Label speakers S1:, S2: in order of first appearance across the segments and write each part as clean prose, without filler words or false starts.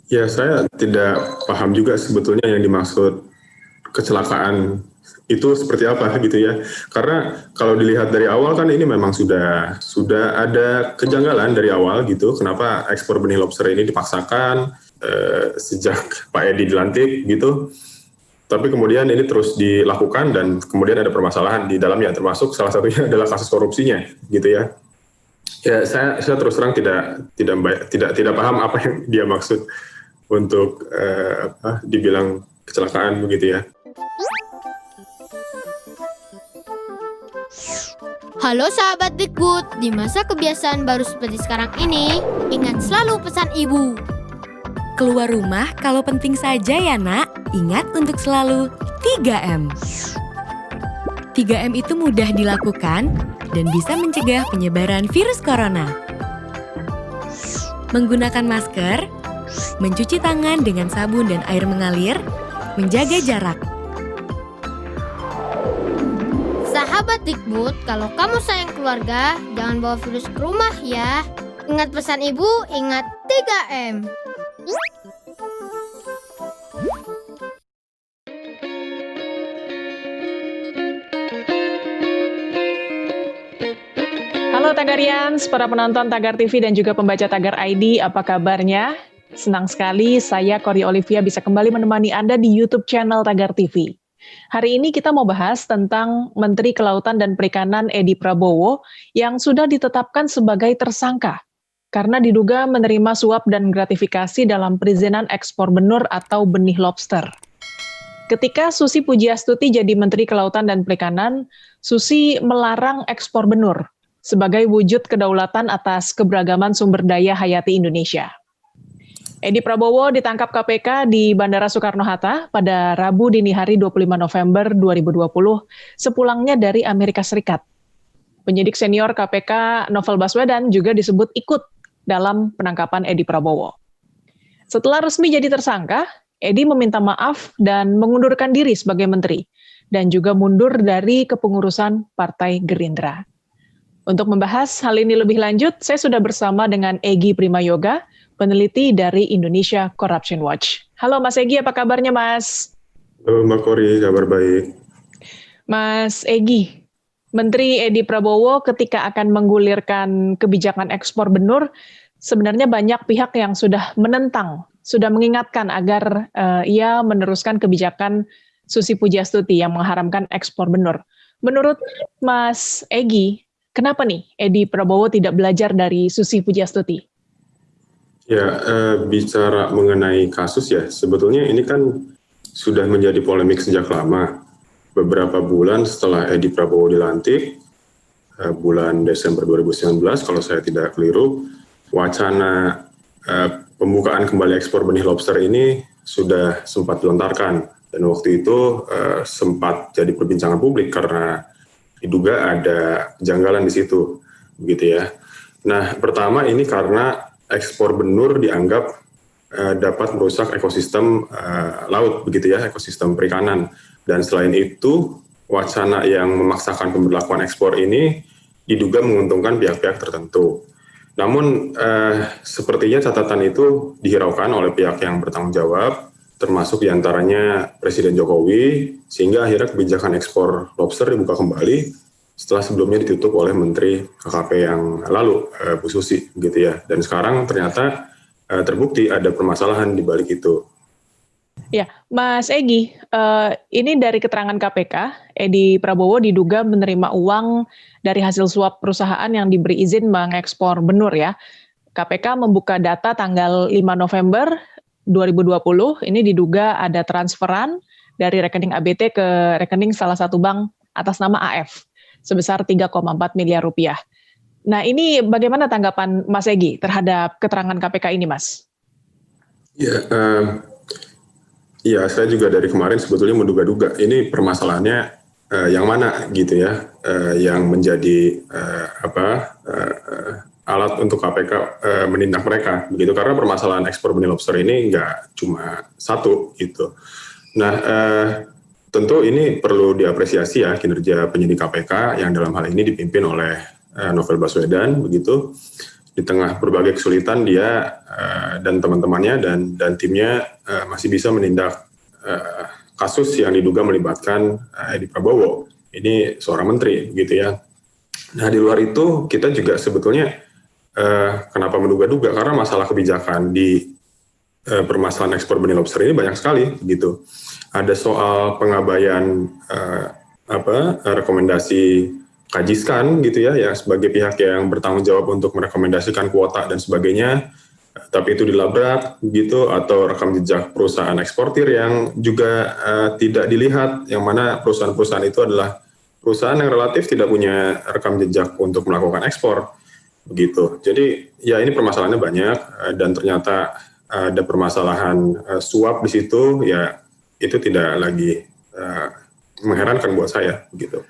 S1: Ya, saya tidak paham juga sebetulnya yang dimaksud kecelakaan itu seperti apa gitu ya. Karena kalau dilihat dari awal kan ini memang sudah ada kejanggalan dari awal gitu. Kenapa ekspor benih lobster ini dipaksakan sejak Pak Edi dilantik gitu. Tapi kemudian ini terus dilakukan dan kemudian ada permasalahan di dalamnya, termasuk salah satunya adalah kasus korupsinya gitu ya. Ya, saya terus terang tidak paham apa yang dia maksud untuk dibilang kecelakaan begitu ya.
S2: Halo sahabat Dikbud, di masa kebiasaan baru seperti sekarang ini, ingat selalu pesan ibu.
S3: Keluar rumah kalau penting saja ya nak, ingat untuk selalu 3M. 3M itu mudah dilakukan dan bisa mencegah penyebaran virus corona. Menggunakan masker, mencuci tangan dengan sabun dan air mengalir, menjaga jarak.
S2: Sahabat Dikbud, kalau kamu sayang keluarga, jangan bawa virus ke rumah ya. Ingat pesan ibu, ingat 3M.
S4: Halo Tagarians, para penonton Tagar TV dan juga pembaca Tagar ID, apa kabarnya? Senang sekali saya Kori Olivia bisa kembali menemani Anda di YouTube channel Tagar TV. Hari ini kita mau bahas tentang Menteri Kelautan dan Perikanan Edi Prabowo yang sudah ditetapkan sebagai tersangka karena diduga menerima suap dan gratifikasi dalam perizinan ekspor benur atau benih lobster. Ketika Susi Pujiastuti jadi Menteri Kelautan dan Perikanan, Susi melarang ekspor benur sebagai wujud kedaulatan atas keberagaman sumber daya hayati Indonesia. Edi Prabowo ditangkap KPK di Bandara Soekarno-Hatta pada Rabu dini hari 25 November 2020 sepulangnya dari Amerika Serikat. Penyidik senior KPK Novel Baswedan juga disebut ikut dalam penangkapan Edi Prabowo. Setelah resmi jadi tersangka, Edi meminta maaf dan mengundurkan diri sebagai menteri dan juga mundur dari kepengurusan Partai Gerindra. Untuk membahas hal ini lebih lanjut, saya sudah bersama dengan Egy Primayoga, peneliti dari Indonesia Corruption Watch. Halo Mas Egy, apa kabarnya Mas?
S1: Halo Mbak Kori, kabar baik.
S4: Mas Egy, Menteri Edi Prabowo ketika akan menggulirkan kebijakan ekspor benur, sebenarnya banyak pihak yang sudah menentang, sudah mengingatkan agar ia meneruskan kebijakan Susi Pujiastuti yang mengharamkan ekspor benur. Menurut Mas Egy, kenapa nih Edi Prabowo tidak belajar dari Susi Pujiastuti?
S1: Ya, bicara mengenai kasus ya, sebetulnya ini kan sudah menjadi polemik sejak lama. Beberapa bulan setelah Edi Prabowo dilantik, bulan Desember 2019, kalau saya tidak keliru, wacana pembukaan kembali ekspor benih lobster ini sudah sempat dilontarkan. Dan waktu itu sempat jadi perbincangan publik karena diduga ada kejanggalan di situ, begitu ya. Nah, pertama ini karena ekspor benur dianggap dapat merusak ekosistem laut, begitu ya, ekosistem perikanan. Dan selain itu, wacana yang memaksakan pemberlakuan ekspor ini diduga menguntungkan pihak-pihak tertentu. Namun, sepertinya catatan itu dihiraukan oleh pihak yang bertanggung jawab, termasuk diantaranya Presiden Jokowi, sehingga akhirnya kebijakan ekspor lobster dibuka kembali setelah sebelumnya ditutup oleh Menteri KKP yang lalu, Bu Susi, gitu ya. Dan sekarang ternyata terbukti ada permasalahan di balik itu.
S4: Ya, Mas Egy, ini dari keterangan KPK, Edi Prabowo diduga menerima uang dari hasil suap perusahaan yang diberi izin mengekspor benur ya. KPK membuka data tanggal 5 November 2020, ini diduga ada transferan dari rekening ABT ke rekening salah satu bank atas nama AF. Sebesar 3,4 miliar rupiah. Nah, ini bagaimana tanggapan Mas Egy terhadap keterangan KPK ini, Mas?
S1: Ya, saya juga dari kemarin sebetulnya menduga-duga ini permasalahannya yang mana gitu ya, yang menjadi alat untuk KPK menindak mereka begitu, karena permasalahan ekspor benih lobster ini nggak cuma satu gitu. Nah, tentu ini perlu diapresiasi ya kinerja penyidik KPK yang dalam hal ini dipimpin oleh Novel Baswedan begitu. di tengah berbagai kesulitan dia dan teman-temannya dan timnya masih bisa menindak kasus yang diduga melibatkan Edi Prabowo. Ini seorang menteri, gitu ya. Nah, di luar itu kita juga sebetulnya kenapa menduga-duga, karena masalah kebijakan di permasalahan ekspor benih lobster ini banyak sekali, gitu. Ada soal pengabaian rekomendasi Kajiskan, gitu ya, yang sebagai pihak yang bertanggung jawab untuk merekomendasikan kuota dan sebagainya, tapi itu dilabrak, gitu, atau rekam jejak perusahaan eksportir yang juga tidak dilihat, yang mana perusahaan-perusahaan itu adalah perusahaan yang relatif tidak punya rekam jejak untuk melakukan ekspor, begitu. Jadi ya ini permasalahannya banyak dan ternyata ada permasalahan suap di situ, ya itu tidak lagi mengherankan buat saya, gitu.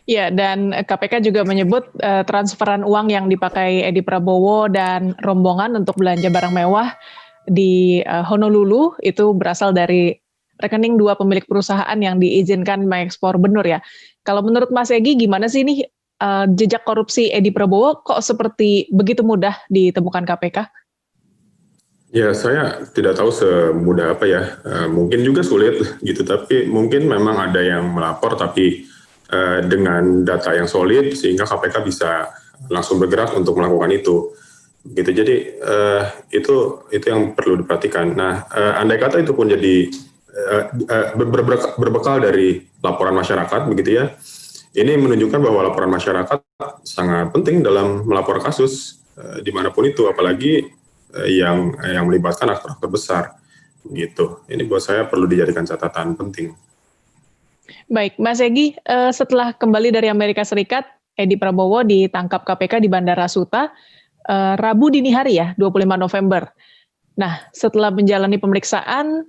S4: Ya, dan KPK juga menyebut transferan uang yang dipakai Edi Prabowo dan rombongan untuk belanja barang mewah di Honolulu itu berasal dari rekening 2 pemilik perusahaan yang diizinkan mengekspor benur ya. Kalau menurut Mas Egy, gimana sih ini jejak korupsi Edi Prabowo kok seperti begitu mudah ditemukan KPK?
S1: Ya, saya tidak tahu semudah apa ya. Mungkin juga sulit gitu, tapi mungkin memang ada yang melapor tapi dengan data yang solid sehingga KPK bisa langsung bergerak untuk melakukan itu. Gitu. Jadi itu yang perlu diperhatikan. Nah, andai kata itu pun jadi berbekal dari laporan masyarakat, begitu ya. Ini menunjukkan bahwa laporan masyarakat sangat penting dalam melapor kasus dimanapun itu, apalagi yang melibatkan aktor-aktor besar. Gitu. Ini buat saya perlu dijadikan catatan penting.
S4: Baik, Mas Egy, setelah kembali dari Amerika Serikat, Edi Prabowo ditangkap KPK di Bandara Suta Rabu dini hari ya, 25 November. Nah, setelah menjalani pemeriksaan,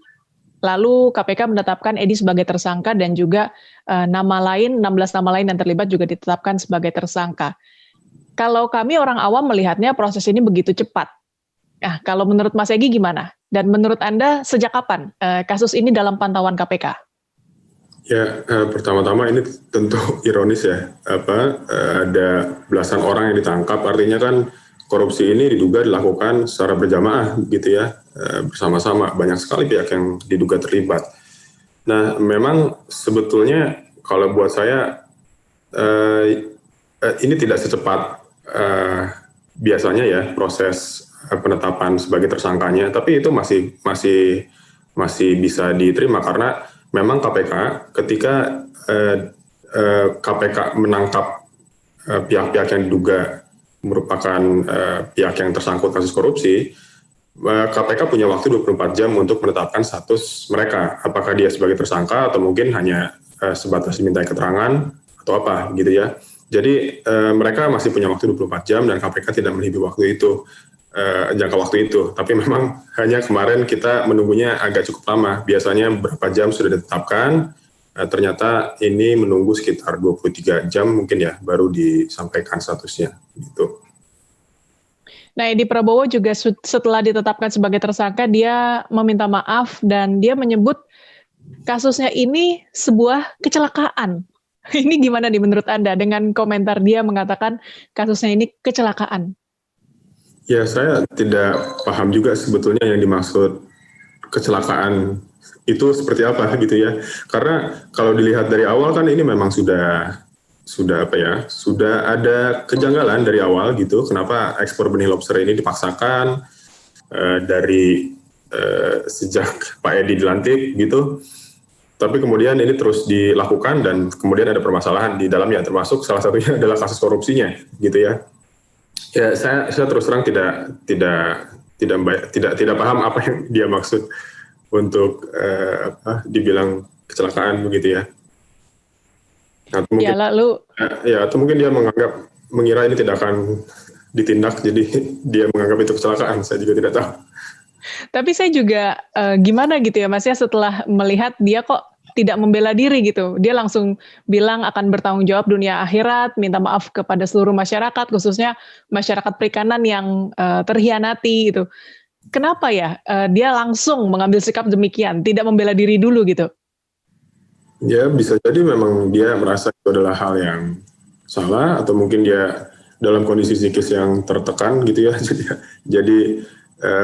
S4: lalu KPK menetapkan Edi sebagai tersangka dan juga 16 nama lain yang terlibat juga ditetapkan sebagai tersangka. Kalau kami orang awam melihatnya proses ini begitu cepat. Nah, kalau menurut Mas Egy gimana? Dan menurut Anda sejak kapan kasus ini dalam pantauan KPK?
S1: Ya, pertama-tama ini tentu ironis ya, ada belasan orang yang ditangkap, artinya kan korupsi ini diduga dilakukan secara berjamaah gitu ya, bersama-sama, banyak sekali pihak yang diduga terlibat. Nah, memang sebetulnya kalau buat saya ini tidak secepat biasanya ya proses penetapan sebagai tersangkanya, tapi itu masih bisa diterima karena memang KPK ketika KPK menangkap pihak-pihak yang diduga merupakan pihak yang tersangkut kasus korupsi, KPK punya waktu 24 jam untuk menetapkan status mereka, apakah dia sebagai tersangka atau mungkin hanya sebatas dimintai keterangan atau apa gitu ya. Jadi mereka masih punya waktu 24 jam dan KPK tidak melebihi waktu itu. Jangka waktu itu, tapi memang hanya kemarin kita menunggunya agak cukup lama. Biasanya berapa jam sudah ditetapkan, ternyata ini menunggu sekitar 23 jam mungkin ya, baru disampaikan statusnya. Gitu.
S4: Nah, Edi Prabowo juga setelah ditetapkan sebagai tersangka, dia meminta maaf dan dia menyebut kasusnya ini sebuah kecelakaan. Ini gimana nih menurut Anda dengan komentar dia mengatakan kasusnya ini kecelakaan?
S1: Ya, saya tidak paham juga sebetulnya yang dimaksud kecelakaan itu seperti apa gitu ya. Karena kalau dilihat dari awal kan ini memang sudah ada kejanggalan dari awal gitu. Kenapa ekspor benih lobster ini dipaksakan dari sejak Pak Edi dilantik gitu. Tapi kemudian ini terus dilakukan dan kemudian ada permasalahan di dalamnya, termasuk salah satunya adalah kasus korupsinya gitu ya. Ya, saya terus terang tidak paham apa yang dia maksud untuk dibilang kecelakaan begitu ya. Atau mungkin dia mengira ini tidak akan ditindak, jadi dia menganggap itu kecelakaan. Saya juga tidak tahu.
S4: Tapi saya juga gimana gitu ya Mas ya, setelah melihat dia kok tidak membela diri gitu. Dia langsung bilang akan bertanggung jawab dunia akhirat, minta maaf kepada seluruh masyarakat, khususnya masyarakat perikanan yang terhianati gitu. Kenapa ya dia langsung mengambil sikap demikian, tidak membela diri dulu gitu?
S1: Ya, bisa jadi memang dia merasa itu adalah hal yang salah, atau mungkin dia dalam kondisi psikis yang tertekan gitu ya, jadi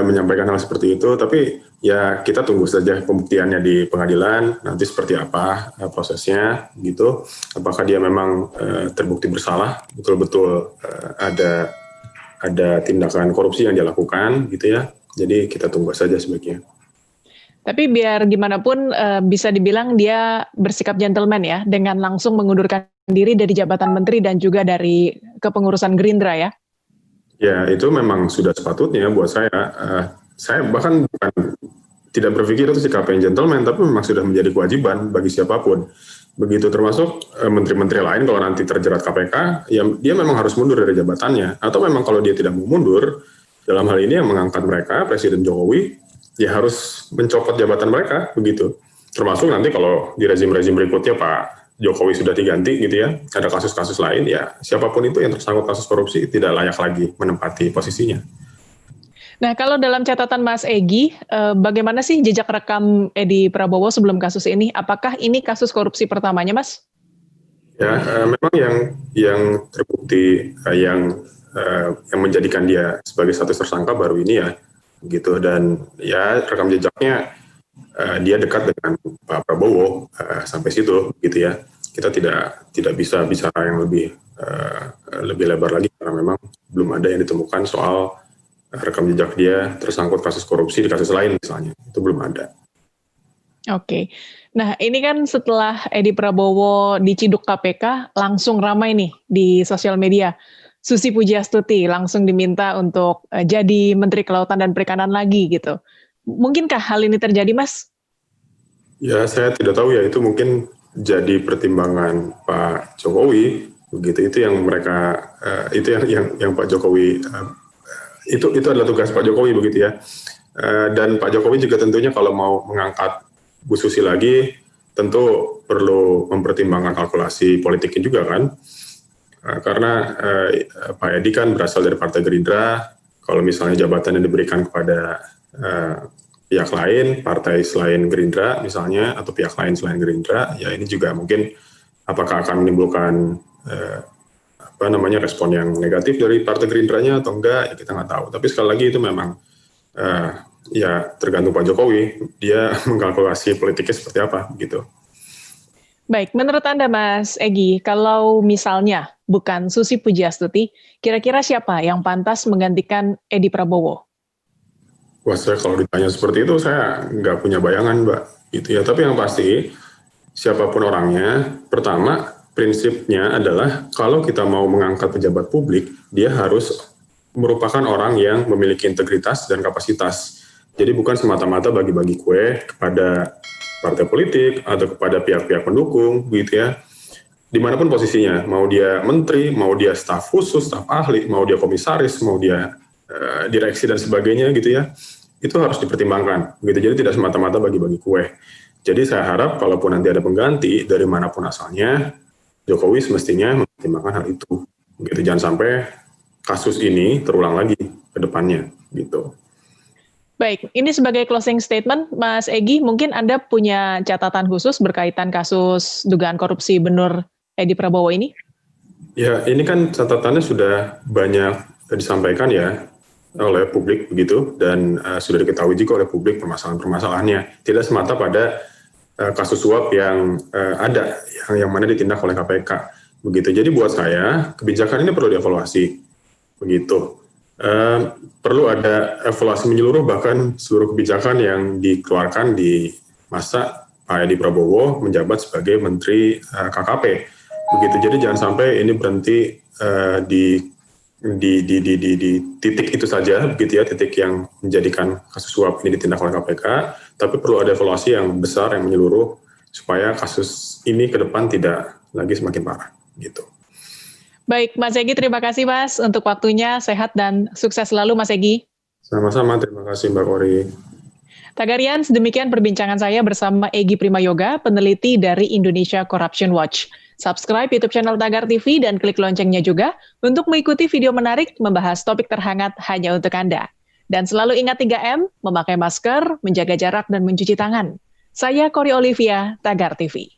S1: menyampaikan hal seperti itu. Tapi ya kita tunggu saja pembuktiannya di pengadilan nanti seperti apa prosesnya gitu. Apakah dia memang terbukti bersalah, betul-betul ada tindakan korupsi yang dia lakukan gitu ya. Jadi kita tunggu saja sebaiknya.
S4: Tapi biar gimana pun bisa dibilang dia bersikap gentleman ya, dengan langsung mengundurkan diri dari jabatan menteri dan juga dari kepengurusan Gerindra ya.
S1: Ya, itu memang sudah sepatutnya buat saya. Saya bahkan bukan tidak berpikir itu sikap yang gentleman, tapi memang sudah menjadi kewajiban bagi siapapun. Begitu termasuk menteri-menteri lain kalau nanti terjerat KPK, ya dia memang harus mundur dari jabatannya. Atau memang kalau dia tidak mau mundur, dalam hal ini yang mengangkat mereka, Presiden Jokowi, ya harus mencopot jabatan mereka, begitu. Termasuk nanti kalau di rezim-rezim berikutnya Pak Jokowi sudah diganti gitu ya, ada kasus-kasus lain, ya siapapun itu yang tersangkut kasus korupsi tidak layak lagi menempati posisinya.
S4: Nah, kalau dalam catatan Mas Egy, bagaimana sih jejak rekam Edi Prabowo sebelum kasus ini? Apakah ini kasus korupsi pertamanya, Mas?
S1: Ya, memang yang terbukti yang menjadikan dia sebagai status tersangka baru ini ya, gitu. Dan ya rekam jejaknya dia dekat dengan Pak Prabowo sampai situ, gitu ya. Kita tidak bisa bicara yang lebih lebar lagi karena memang belum ada yang ditemukan soal rekam jejak dia tersangkut kasus korupsi di kasus lain misalnya, itu belum ada.
S4: Oke, nah ini kan setelah Edi Prabowo diciduk KPK, langsung ramai nih di sosial media. Susi Pujiastuti langsung diminta untuk jadi Menteri Kelautan dan Perikanan lagi gitu. Mungkinkah hal ini terjadi, Mas?
S1: Ya, saya tidak tahu ya, itu mungkin jadi pertimbangan Pak Jokowi, begitu. Itu yang mereka, itu yang Pak Jokowi, itu adalah tugas Pak Jokowi begitu ya. Dan Pak Jokowi juga tentunya kalau mau mengangkat Bu Susi lagi, tentu perlu mempertimbangkan kalkulasi politiknya juga kan. Karena Pak Edi kan berasal dari Partai Gerindra, kalau misalnya jabatan yang diberikan kepada pihak lain, partai selain Gerindra misalnya, atau pihak lain selain Gerindra, ya ini juga mungkin apakah akan menimbulkan respon yang negatif dari Partai Gerindranya atau enggak, ya kita nggak tahu. Tapi sekali lagi itu memang ya tergantung Pak Jokowi, dia mengkalkulasi politiknya seperti apa gitu.
S4: Baik, menurut Anda Mas Egy, kalau misalnya bukan Susi Pujiastuti, kira-kira siapa yang pantas menggantikan Edi Prabowo?
S1: Wah, saya kalau ditanya seperti itu saya nggak punya bayangan, Mbak. Gitu ya. Tapi yang pasti siapapun orangnya, pertama prinsipnya adalah kalau kita mau mengangkat pejabat publik, dia harus merupakan orang yang memiliki integritas dan kapasitas. Jadi bukan semata-mata bagi-bagi kue kepada partai politik atau kepada pihak-pihak pendukung, gitu ya. Dimanapun posisinya, mau dia menteri, mau dia staf khusus, staf ahli, mau dia komisaris, mau dia direksi dan sebagainya gitu ya, itu harus dipertimbangkan gitu. Jadi tidak semata-mata bagi-bagi kue. Jadi saya harap kalaupun nanti ada pengganti dari manapun asalnya, Jokowi semestinya mempertimbangkan hal itu gitu. Jangan sampai kasus ini terulang lagi ke depannya gitu.
S4: Baik, ini sebagai closing statement, Mas Egy, mungkin Anda punya catatan khusus berkaitan kasus dugaan korupsi Benur Edi Prabowo ini?
S1: Ya, ini kan catatannya sudah banyak disampaikan ya oleh publik begitu, dan sudah diketahui juga oleh publik permasalahan-permasalahannya. Tidak semata pada kasus suap yang ada, yang mana ditindak oleh KPK begitu. Jadi buat saya kebijakan ini perlu dievaluasi begitu. Perlu ada evaluasi menyeluruh, bahkan seluruh kebijakan yang dikeluarkan di masa Pak Edi Prabowo menjabat sebagai Menteri KKP begitu. Jadi jangan sampai ini berhenti di titik itu saja begitu ya, titik yang menjadikan kasus suap ini ditindak oleh KPK, tapi perlu ada evaluasi yang besar, yang menyeluruh, supaya kasus ini ke depan tidak lagi semakin parah gitu.
S4: Baik, Mas Egy, terima kasih Mas untuk waktunya, sehat dan sukses selalu Mas Egy.
S1: Sama-sama, terima kasih Mbak Kori.
S4: Tagarian, demikian perbincangan saya bersama Egy Primayoga, peneliti dari Indonesia Corruption Watch. Subscribe YouTube channel Tagar TV dan klik loncengnya juga untuk mengikuti video menarik membahas topik terhangat hanya untuk Anda. Dan selalu ingat 3M, memakai masker, menjaga jarak, dan mencuci tangan. Saya Kori Olivia, Tagar TV.